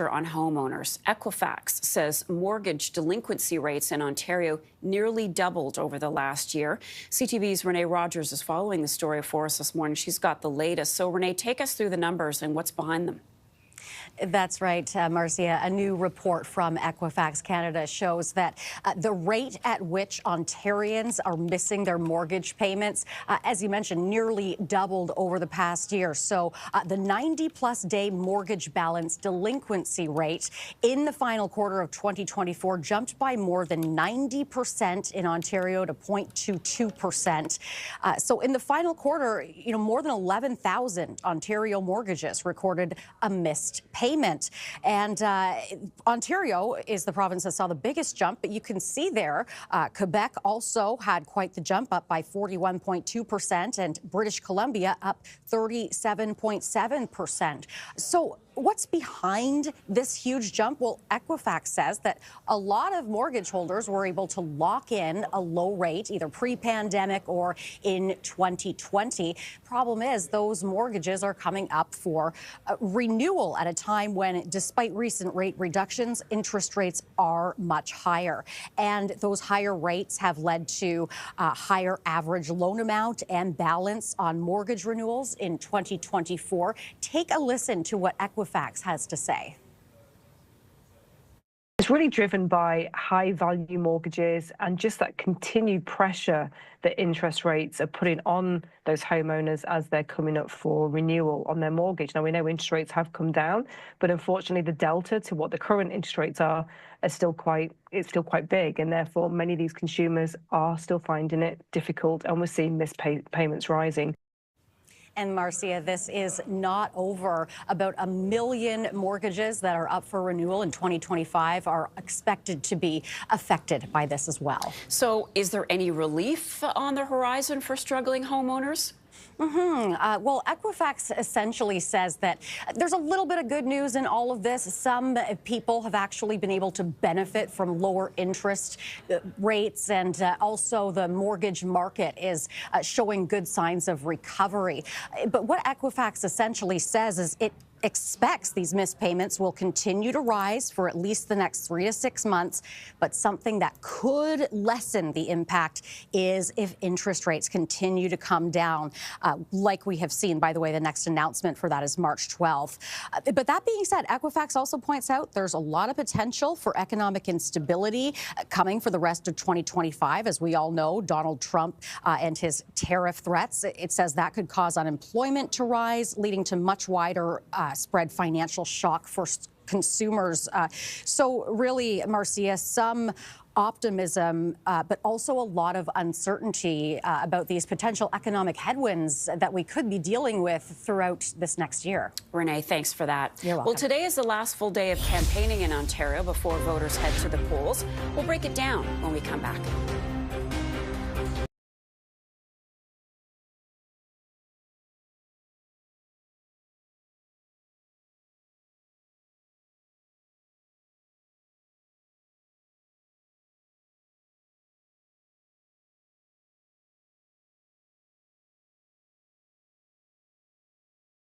On homeowners. Equifax says mortgage delinquency rates in Ontario nearly doubled over the last year. CTV's Renee Rogers is following the story for us this morning. She's got the latest. So, Renee, take us through the numbers and what's behind them. That's right, Marcia. A new report from Equifax Canada shows that the rate at which Ontarians are missing their mortgage payments, as you mentioned, nearly doubled over the past year. So the 90-plus day mortgage balance delinquency rate in the final quarter of 2024 jumped by more than 90% in Ontario to 0.22%. So in the final quarter, more than 11,000 Ontario mortgages recorded a missed payment. And Ontario is the province that saw the biggest jump, but you can see there Quebec also had quite the jump, up by 41.2%, and British Columbia up 37.7%. So what's behind this huge jump? Well, Equifax says that a lot of mortgage holders were able to lock in a low rate, either pre-pandemic or in 2020. Problem is, those mortgages are coming up for renewal at a time when, despite recent rate reductions, interest rates are much higher. And those higher rates have led to higher average loan amount and balance on mortgage renewals in 2024. Take a listen to what Equifax has to say. It's really driven by high value mortgages and just that continued pressure that interest rates are putting on those homeowners as they're coming up for renewal on their mortgage. Now, we know interest rates have come down, but unfortunately the delta to what the current interest rates are still quite big, and therefore many of these consumers are still finding it difficult, and we're seeing missed payments rising. And Marcia, this is not over. About 1 million mortgages that are up for renewal in 2025 are expected to be affected by this as well. So is there any relief on the horizon for struggling homeowners? Well, Equifax essentially says that there's a little bit of good news in all of this. Some people have actually been able to benefit from lower interest rates, and also the mortgage market is showing good signs of recovery. But what Equifax essentially says is it expects these missed payments will continue to rise for at least the next 3 to 6 months. But something that could lessen the impact is if interest rates continue to come down, like we have seen. By the way, the next announcement for that is March 12th. But that being said, Equifax also points out there's a lot of potential for economic instability coming for the rest of 2025. As we all know, Donald Trump and his tariff threats, it says that could cause unemployment to rise, leading to much wider spread financial shock for consumers. So really, Marcia, some optimism, but also a lot of uncertainty about these potential economic headwinds that we could be dealing with throughout this next year. Renee, thanks for that. You're welcome. Well, today is the last full day of campaigning in Ontario before voters head to the polls. We'll break it down when we come back.